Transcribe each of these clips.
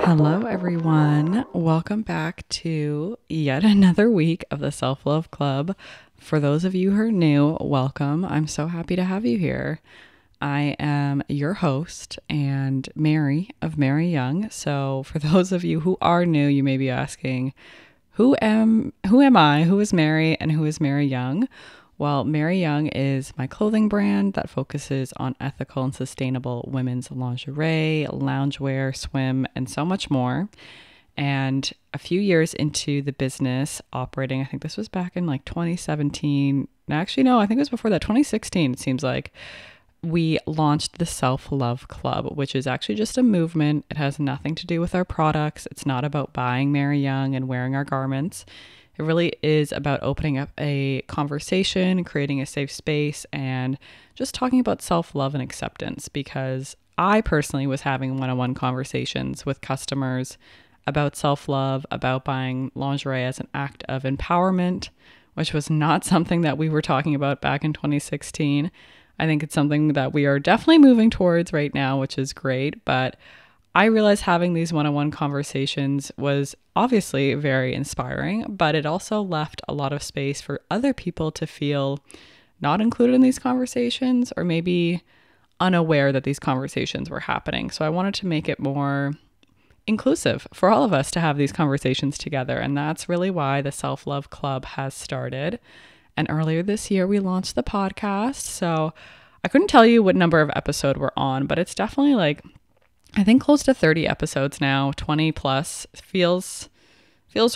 Hello, everyone. Welcome back to yet another week of the Self Love Club. For those of you who are new, welcome. I'm so happy to have you here. I am your host and Mary of Mary Young. So, for those of you who are new, you may be asking, who am I? Who is Mary and who is Mary Young? Well, Mary Young is my clothing brand that focuses on ethical and sustainable women's lingerie, loungewear, swim, and so much more. And a few years into the business operating, I think this was back in like 2017. Actually, no, I think it was before that, 2016, it seems like. We launched the Self Love Club, which is actually just a movement. It has nothing to do with our products. It's not about buying Mary Young and wearing our garments. It really is about opening up a conversation, creating a safe space, and just talking about self-love and acceptance, because I personally was having one-on-one conversations with customers about self-love, about buying lingerie as an act of empowerment, which was not something that we were talking about back in 2016. I think it's something that we are definitely moving towards right now, which is great, but I realized having these one-on-one conversations was obviously very inspiring, but it also left a lot of space for other people to feel not included in these conversations, or maybe unaware that these conversations were happening. So I wanted to make it more inclusive for all of us to have these conversations together. And that's really why the Self-Love Club has started. And earlier this year, we launched the podcast. So I couldn't tell you what number of episode we're on, but it's definitely I think close to 30 episodes now, 20 plus feels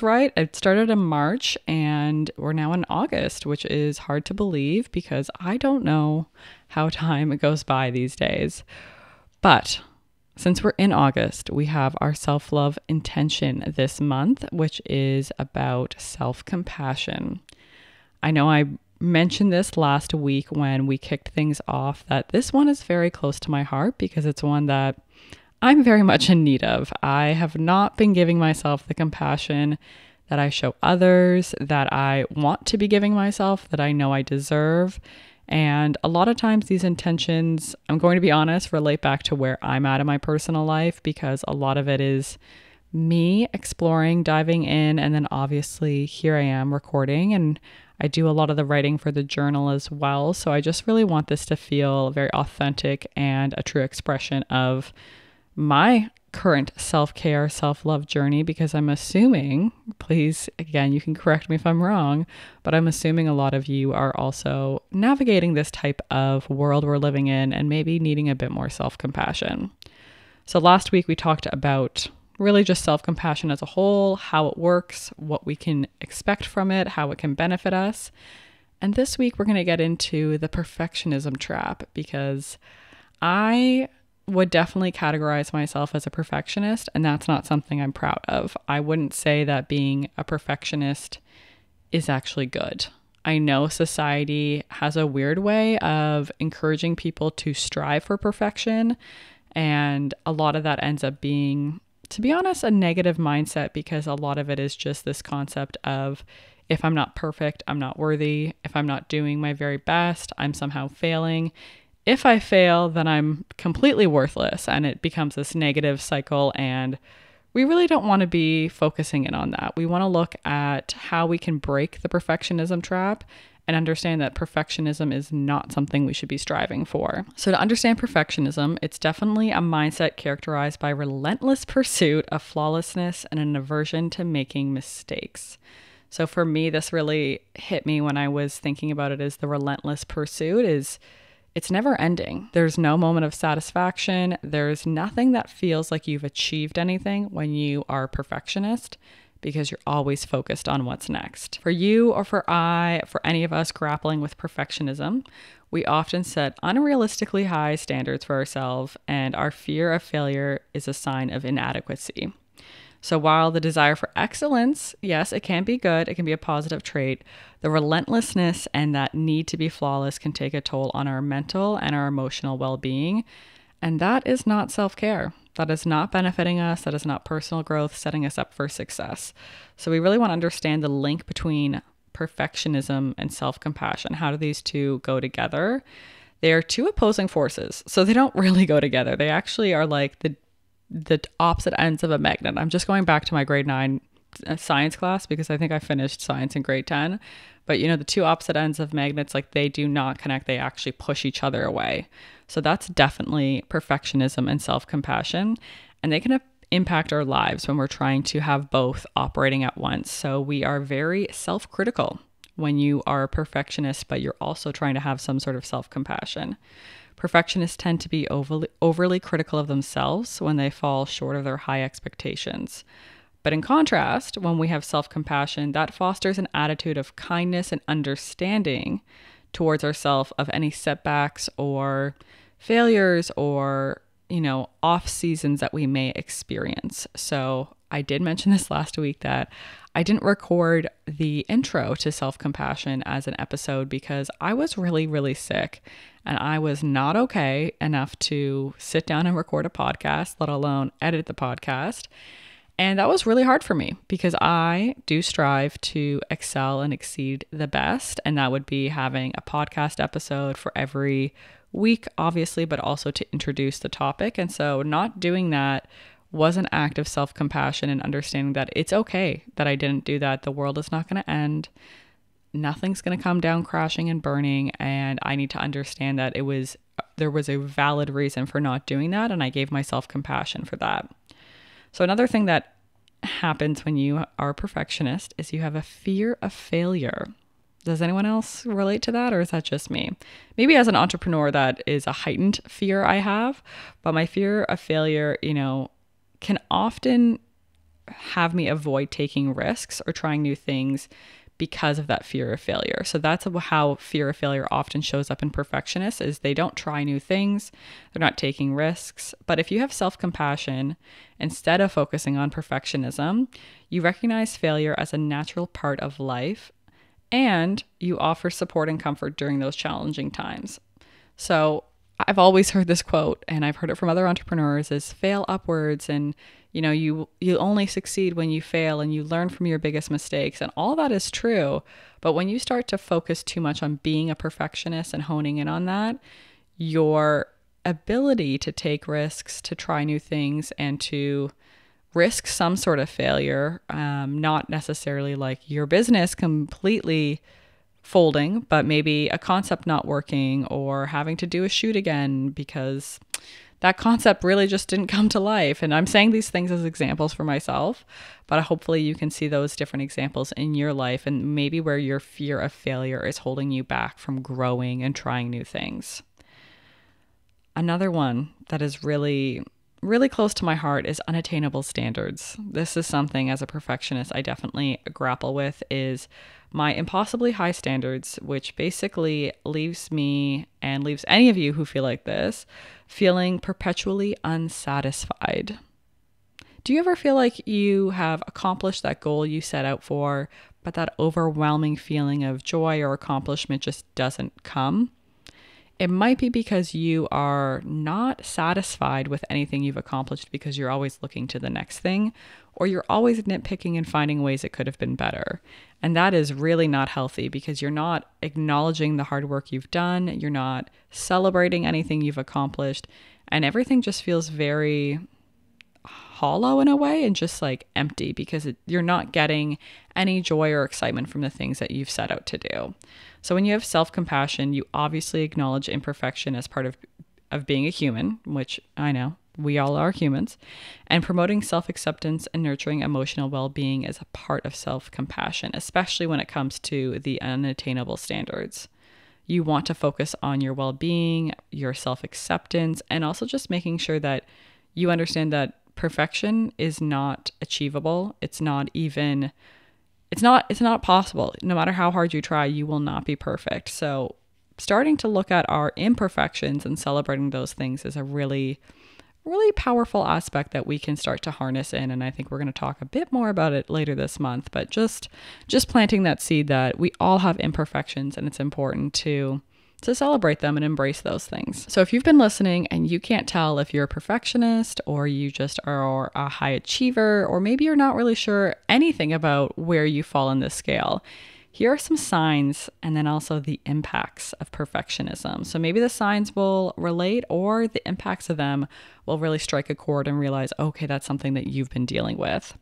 right. It started in March and we're now in August, which is hard to believe because I don't know how time goes by these days. But since we're in August, we have our self-love intention this month, which is about self-compassion. I know I mentioned this last week when we kicked things off, that this one is very close to my heart because it's one that I'm very much in need of. I have not been giving myself the compassion that I show others, that I want to be giving myself, that I know I deserve. And a lot of times these intentions, I'm going to be honest, relate back to where I'm at in my personal life, because a lot of it is me exploring, diving in, and then obviously here I am recording, and I do a lot of the writing for the journal as well. So I just really want this to feel very authentic and a true expression of my current self-care, self-love journey, because I'm assuming, please, again, you can correct me if I'm wrong, but I'm assuming a lot of you are also navigating this type of world we're living in and maybe needing a bit more self-compassion. So last week we talked about really just self-compassion as a whole, how it works, what we can expect from it, how it can benefit us. And this week we're going to get into the perfectionism trap, because I would definitely categorize myself as a perfectionist, and that's not something I'm proud of. I wouldn't say that being a perfectionist is actually good. I know society has a weird way of encouraging people to strive for perfection, and a lot of that ends up being, to be honest, a negative mindset, because a lot of it is just this concept of, if I'm not perfect, I'm not worthy. If I'm not doing my very best, I'm somehow failing. If I fail, then I'm completely worthless, and it becomes this negative cycle, and we really don't want to be focusing in on that. We want to look at how we can break the perfectionism trap and understand that perfectionism is not something we should be striving for. So to understand perfectionism, it's definitely a mindset characterized by relentless pursuit of flawlessness and an aversion to making mistakes. So for me, this really hit me when I was thinking about it, as the relentless pursuit is, it's never ending. There's no moment of satisfaction. There's nothing that feels like you've achieved anything when you are a perfectionist, because you're always focused on what's next. For you or for any of us grappling with perfectionism, we often set unrealistically high standards for ourselves, and our fear of failure is a sign of inadequacy. So while the desire for excellence, yes, it can be good, it can be a positive trait, the relentlessness and that need to be flawless can take a toll on our mental and our emotional well-being. And that is not self-care. That is not benefiting us. That is not personal growth, setting us up for success. So we really want to understand the link between perfectionism and self-compassion. How do these two go together? They are two opposing forces. So they don't really go together. They actually are like the the opposite ends of a magnet. I'm just going back to my grade 9 science class because I think I finished science in grade 10. But the two opposite ends of magnets, like they do not connect, they actually push each other away. So that's definitely perfectionism and self-compassion, and they can impact our lives when we're trying to have both operating at once. So we are very self-critical when you are a perfectionist, but you're also trying to have some sort of self-compassion. Perfectionists tend to be overly critical of themselves when they fall short of their high expectations. But in contrast, when we have self-compassion, that fosters an attitude of kindness and understanding towards ourselves of any setbacks or failures or, off seasons that we may experience. So I did mention this last week that I didn't record the intro to self-compassion as an episode because I was really, really sick and I was not okay enough to sit down and record a podcast, let alone edit the podcast. And that was really hard for me because I do strive to excel and exceed the best. And that would be having a podcast episode for every week, obviously, but also to introduce the topic. And so not doing that was an act of self-compassion and understanding that it's okay that I didn't do that. The world is not going to end. Nothing's going to come down crashing and burning. And I need to understand that there was a valid reason for not doing that. And I gave myself compassion for that. So another thing that happens when you are a perfectionist is you have a fear of failure. Does anyone else relate to that, or is that just me? Maybe as an entrepreneur, that is a heightened fear I have, but my fear of failure, can often have me avoid taking risks or trying new things because of that fear of failure. So that's how fear of failure often shows up in perfectionists is they don't try new things. They're not taking risks. But if you have self-compassion, instead of focusing on perfectionism, you recognize failure as a natural part of life and you offer support and comfort during those challenging times. So I've always heard this quote, and I've heard it from other entrepreneurs, is fail upwards, and you only succeed when you fail and you learn from your biggest mistakes. And all that is true. But when you start to focus too much on being a perfectionist and honing in on that, your ability to take risks, to try new things, and to risk some sort of failure, not necessarily like your business completely folding, but maybe a concept not working or having to do a shoot again because that concept really just didn't come to life. And I'm saying these things as examples for myself, but hopefully you can see those different examples in your life and maybe where your fear of failure is holding you back from growing and trying new things. Another one that is really, really close to my heart is unattainable standards. This is something as a perfectionist I definitely grapple with, is my impossibly high standards, which basically leaves me and leaves any of you who feel like this feeling perpetually unsatisfied. Do you ever feel like you have accomplished that goal you set out for, but that overwhelming feeling of joy or accomplishment just doesn't come? It might be because you are not satisfied with anything you've accomplished because you're always looking to the next thing, or you're always nitpicking and finding ways it could have been better. And that is really not healthy because you're not acknowledging the hard work you've done. You're not celebrating anything you've accomplished, and everything just feels very hollow in a way and just like empty because you're not getting any joy or excitement from the things that you've set out to do. So when you have self-compassion, you obviously acknowledge imperfection as part of being a human, which I know we all are humans, and promoting self-acceptance and nurturing emotional well-being is a part of self-compassion, especially when it comes to the unattainable standards. You want to focus on your well-being, your self-acceptance, and also just making sure that you understand that perfection is not achievable. It's not possible. No matter how hard you try, you will not be perfect. So starting to look at our imperfections and celebrating those things is a really, really powerful aspect that we can start to harness in. And I think we're going to talk a bit more about it later this month, but just planting that seed that we all have imperfections and it's important to celebrate them and embrace those things. So if you've been listening and you can't tell if you're a perfectionist or you just are a high achiever, or maybe you're not really sure anything about where you fall in this scale, Here are some signs and then also the impacts of perfectionism. So maybe the signs will relate or the impacts of them will really strike a chord and realize, okay, that's something that you've been dealing with.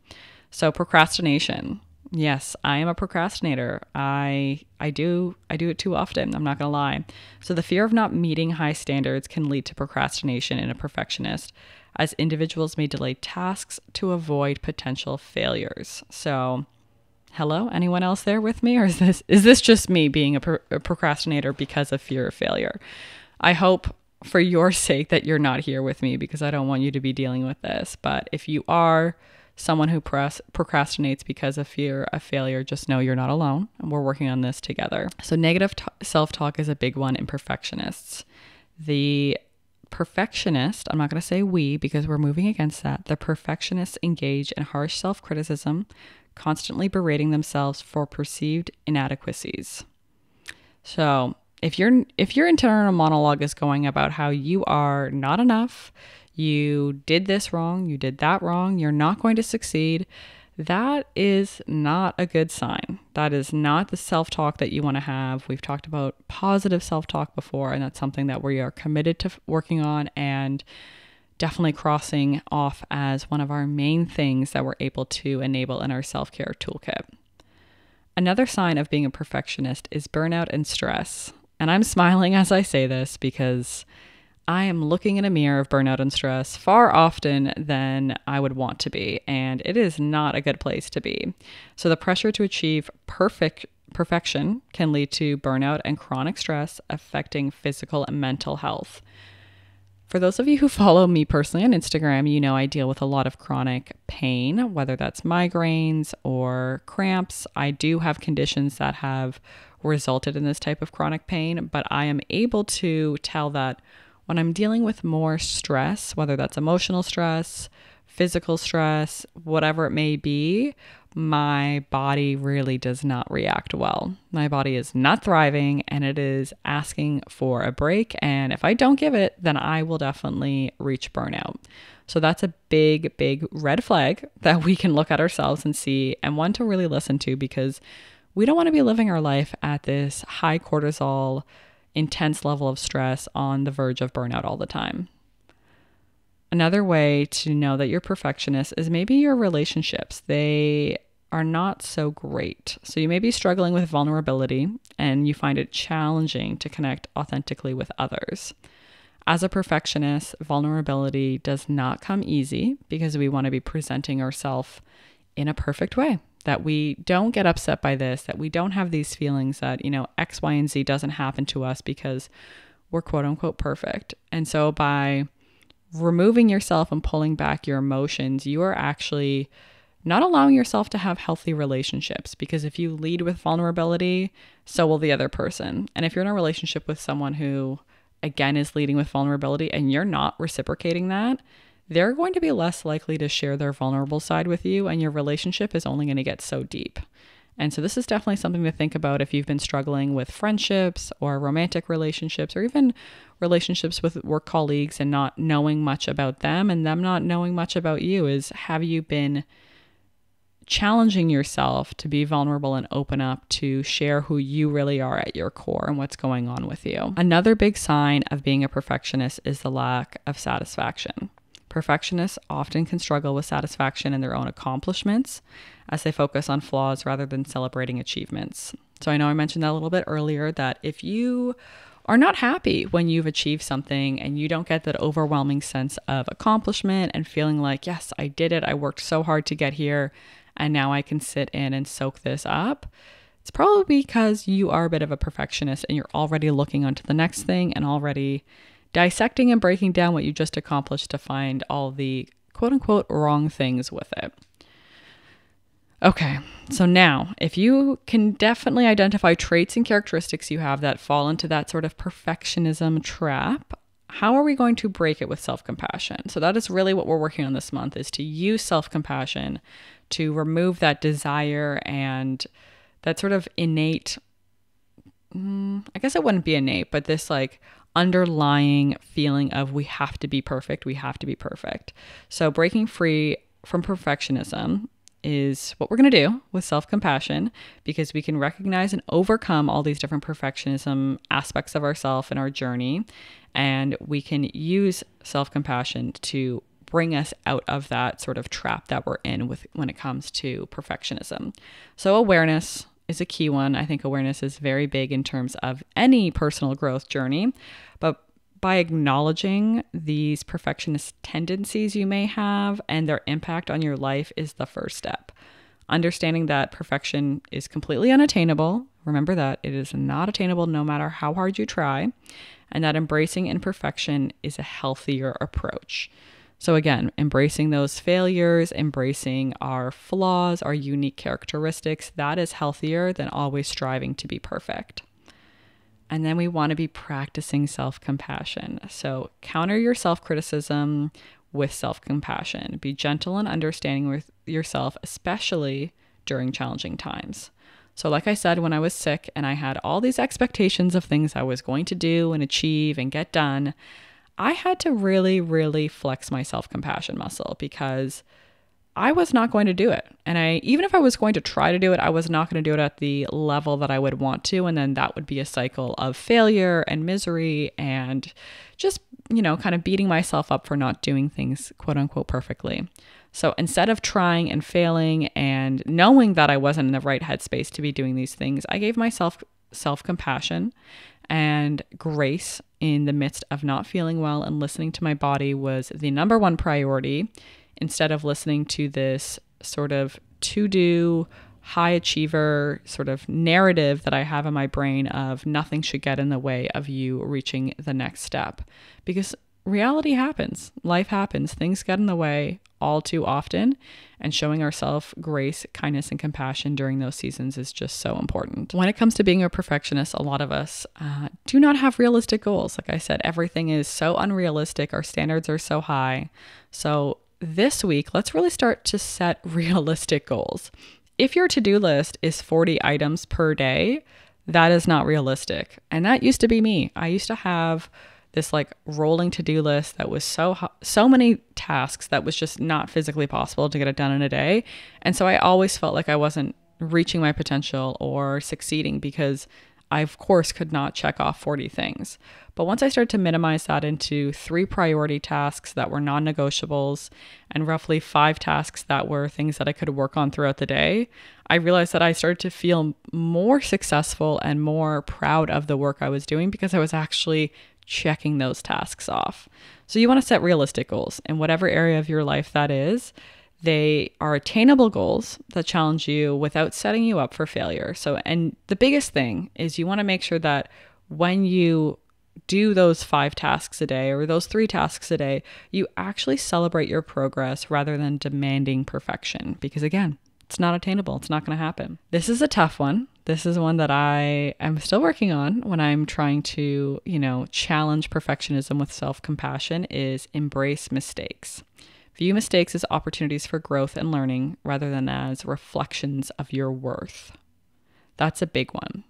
So procrastination. Yes, I am a procrastinator. I do it too often. I'm not going to lie. So the fear of not meeting high standards can lead to procrastination in a perfectionist, as individuals may delay tasks to avoid potential failures. So, hello, anyone else there with me, or is this just me being a procrastinator because of fear of failure? I hope for your sake that you're not here with me, because I don't want you to be dealing with this. But if you are someone who procrastinates because of fear of failure, just know you're not alone, and we're working on this together. So negative self-talk is a big one in perfectionists. The perfectionist, I'm not going to say we because we're moving against that. The perfectionists engage in harsh self-criticism, constantly berating themselves for perceived inadequacies. So if your internal monologue is going about how you are not enough, you did this wrong, you did that wrong, you're not going to succeed, that is not a good sign. That is not the self-talk that you want to have. We've talked about positive self-talk before, and that's something that we are committed to working on and definitely crossing off as one of our main things that we're able to enable in our self-care toolkit. Another sign of being a perfectionist is burnout and stress. And I'm smiling as I say this because I am looking in a mirror of burnout and stress far often than I would want to be, and it is not a good place to be. So the pressure to achieve perfection can lead to burnout and chronic stress affecting physical and mental health. For those of you who follow me personally on Instagram, you know I deal with a lot of chronic pain, whether that's migraines or cramps. I do have conditions that have resulted in this type of chronic pain, but I am able to tell that when I'm dealing with more stress, whether that's emotional stress, physical stress, whatever it may be, my body really does not react well. My body is not thriving and it is asking for a break. And if I don't give it, then I will definitely reach burnout. So that's a big, big red flag that we can look at ourselves and see, and one to really listen to, because we don't want to be living our life at this high cortisol, intense level of stress on the verge of burnout all the time. Another way to know that you're perfectionist is maybe your relationships. They are not so great. So you may be struggling with vulnerability and you find it challenging to connect authentically with others. As a perfectionist, vulnerability does not come easy because we want to be presenting ourselves in a perfect way, that we don't get upset by this, that we don't have these feelings that, X, Y, and Z doesn't happen to us because we're quote unquote perfect. And so by removing yourself and pulling back your emotions, you are actually not allowing yourself to have healthy relationships, because if you lead with vulnerability, so will the other person. And if you're in a relationship with someone who, again, is leading with vulnerability and you're not reciprocating that, they're going to be less likely to share their vulnerable side with you, and your relationship is only going to get so deep. And so this is definitely something to think about if you've been struggling with friendships or romantic relationships, or even relationships with work colleagues and not knowing much about them and them not knowing much about you. Is, have you been challenging yourself to be vulnerable and open up to share who you really are at your core and what's going on with you? Another big sign of being a perfectionist is the lack of satisfaction. Perfectionists often can struggle with satisfaction in their own accomplishments as they focus on flaws rather than celebrating achievements. So I know I mentioned that a little bit earlier, that if you are not happy when you've achieved something and you don't get that overwhelming sense of accomplishment and feeling like, yes, I did it, I worked so hard to get here, and now I can sit in and soak this up, it's probably because you are a bit of a perfectionist and you're already looking onto the next thing and already dissecting and breaking down what you just accomplished to find all the quote unquote wrong things with it. Okay, so now if you can definitely identify traits and characteristics you have that fall into that sort of perfectionism trap, how are we going to break it with self-compassion? So that is really what we're working on this month, is to use self-compassion to remove that desire and that sort of innate, I guess it wouldn't be innate, but this like underlying feeling of we have to be perfect, we have to be perfect. So breaking free from perfectionism is what we're going to do with self-compassion, because we can recognize and overcome all these different perfectionism aspects of ourselves in our journey. And we can use self-compassion to bring us out of that sort of trap that we're in with when it comes to perfectionism. So awareness is a key one. I think awareness is very big in terms of any personal growth journey, but by acknowledging these perfectionist tendencies you may have and their impact on your life is the first step. Understanding that perfection is completely unattainable. Remember that it is not attainable no matter how hard you try, and that embracing imperfection is a healthier approach. So again, embracing those failures, embracing our flaws, our unique characteristics, that is healthier than always striving to be perfect. And then we want to be practicing self-compassion. So counter your self-criticism with self-compassion. Be gentle and understanding with yourself, especially during challenging times. So like I said, when I was sick and I had all these expectations of things I was going to do and achieve and get done, I had to really, really flex my self-compassion muscle, because I was not going to do it. And even if I was going to try to do it, I was not going to do it at the level that I would want to. And then that would be a cycle of failure and misery and just, kind of beating myself up for not doing things, quote unquote, perfectly. So instead of trying and failing and knowing that I wasn't in the right headspace to be doing these things, I gave myself self-compassion and grace in the midst of not feeling well, and listening to my body was the number one priority, instead of listening to this sort of to-do, high achiever sort of narrative that I have in my brain of nothing should get in the way of you reaching the next step. Because reality happens, life happens, things get in the way all too often, and showing ourselves grace, kindness, and compassion during those seasons is just so important. When it comes to being a perfectionist, a lot of us do not have realistic goals. Like I said, everything is so unrealistic. Our standards are so high. So this week, let's really start to set realistic goals. If your to-do list is 40 items per day, that is not realistic. And that used to be me. I used to have this like rolling to-do list that was so many tasks that was just not physically possible to get it done in a day. And so I always felt like I wasn't reaching my potential or succeeding, because I, of course, could not check off 40 things. But once I started to minimize that into 3 priority tasks that were non-negotiables and roughly 5 tasks that were things that I could work on throughout the day, I realized that I started to feel more successful and more proud of the work I was doing, because I was actually checking those tasks off. So you want to set realistic goals in whatever area of your life that is. They are attainable goals that challenge you without setting you up for failure. So, and the biggest thing is you want to make sure that when you do those 5 tasks a day or those 3 tasks a day, you actually celebrate your progress rather than demanding perfection. Because again, it's not attainable. It's not going to happen. This is a tough one. This is one that I am still working on when I'm trying to, challenge perfectionism with self-compassion, is embrace mistakes. View mistakes as opportunities for growth and learning rather than as reflections of your worth. That's a big one.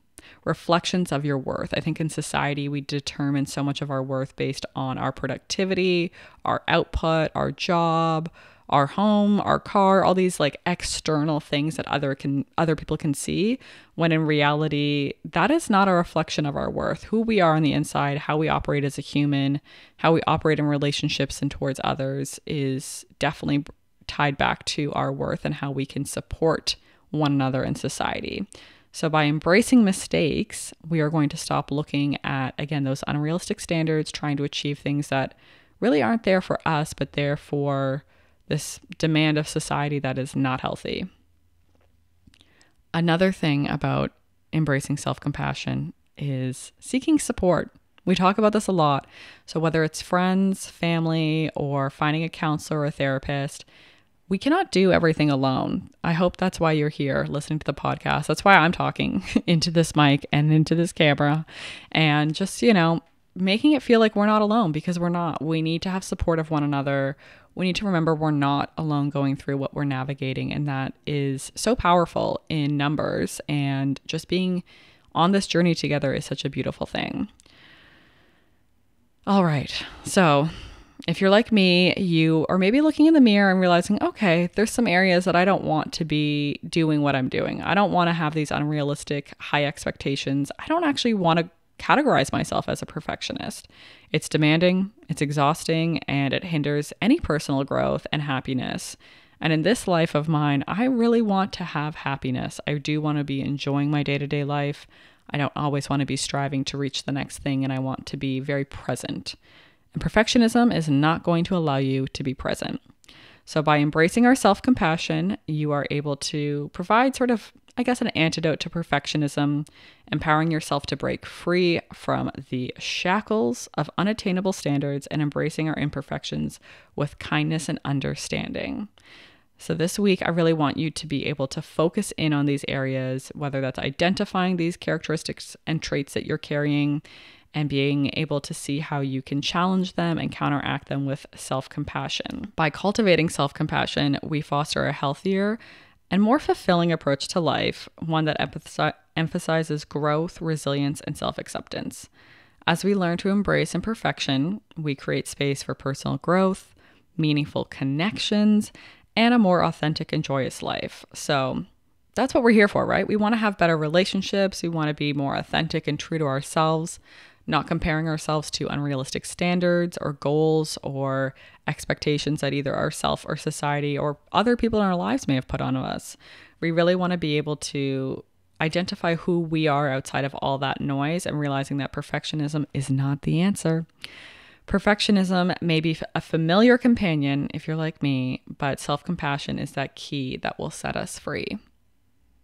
Reflections of your worth. I think in society, we determine so much of our worth based on our productivity, our output, our job, our home, our car, all these like external things that other people can see, when in reality, that is not a reflection of our worth. Who we are on the inside, how we operate as a human, how we operate in relationships and towards others is definitely tied back to our worth and how we can support one another in society. So by embracing mistakes, we are going to stop looking at, again, those unrealistic standards, trying to achieve things that really aren't there for us, but there for this demand of society that is not healthy. Another thing about embracing self-compassion is seeking support. We talk about this a lot. So whether it's friends, family, or finding a counselor or a therapist, we cannot do everything alone. I hope that's why you're here listening to the podcast. That's why I'm talking into this mic and into this camera, and just, making it feel like we're not alone, because we're not. We need to have support of one another. We need to remember we're not alone going through what we're navigating, and that is so powerful in numbers, and just being on this journey together is such a beautiful thing. All right. So if you're like me, you are maybe looking in the mirror and realizing, okay, there's some areas that I don't want to be doing what I'm doing. I don't want to have these unrealistic high expectations. I don't actually want to categorize myself as a perfectionist. It's demanding, it's exhausting, and it hinders any personal growth and happiness. And in this life of mine, I really want to have happiness. I do want to be enjoying my day-to-day life. I don't always want to be striving to reach the next thing, and I want to be very present. And perfectionism is not going to allow you to be present. So by embracing our self-compassion, you are able to provide sort of, I guess, an antidote to perfectionism, empowering yourself to break free from the shackles of unattainable standards and embracing our imperfections with kindness and understanding. So this week, I really want you to be able to focus in on these areas, whether that's identifying these characteristics and traits that you're carrying and being able to see how you can challenge them and counteract them with self-compassion. By cultivating self-compassion, we foster a healthier and more fulfilling approach to life, one that emphasizes growth, resilience, and self-acceptance. As we learn to embrace imperfection, we create space for personal growth, meaningful connections, and a more authentic and joyous life. So that's what we're here for, right? We want to have better relationships. We want to be more authentic and true to ourselves, not comparing ourselves to unrealistic standards or goals or expectations that either ourself or society or other people in our lives may have put on us. We really want to be able to identify who we are outside of all that noise and realizing that perfectionism is not the answer. Perfectionism may be a familiar companion if you're like me, but self-compassion is that key that will set us free.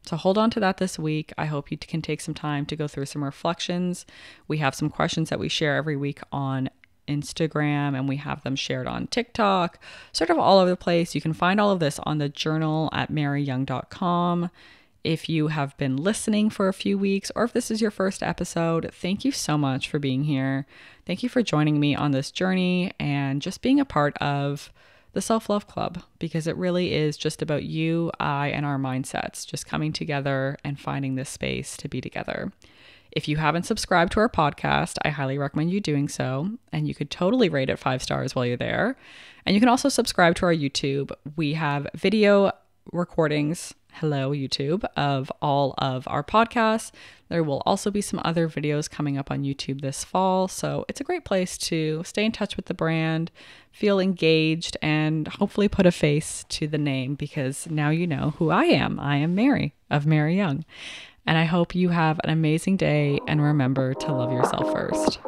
So hold on to that this week. I hope you can take some time to go through some reflections. We have some questions that we share every week on Instagram, and we have them shared on TikTok, sort of all over the place. You can find all of this on the journal at maryyoung.com. If you have been listening for a few weeks, or if this is your first episode, thank you so much for being here. Thank you for joining me on this journey and just being a part of the Self-Love Club, because it really is just about you, I, and our mindsets just coming together and finding this space to be together. If you haven't subscribed to our podcast, I highly recommend you doing so, and you could totally rate it 5 stars while you're there. And you can also subscribe to our YouTube. We have video recordings, hello YouTube, of all of our podcasts. There will also be some other videos coming up on YouTube this fall. So it's a great place to stay in touch with the brand, feel engaged, and hopefully put a face to the name, because now you know who I am. I am Mary of Mary Young. And I hope you have an amazing day, and remember to love yourself first.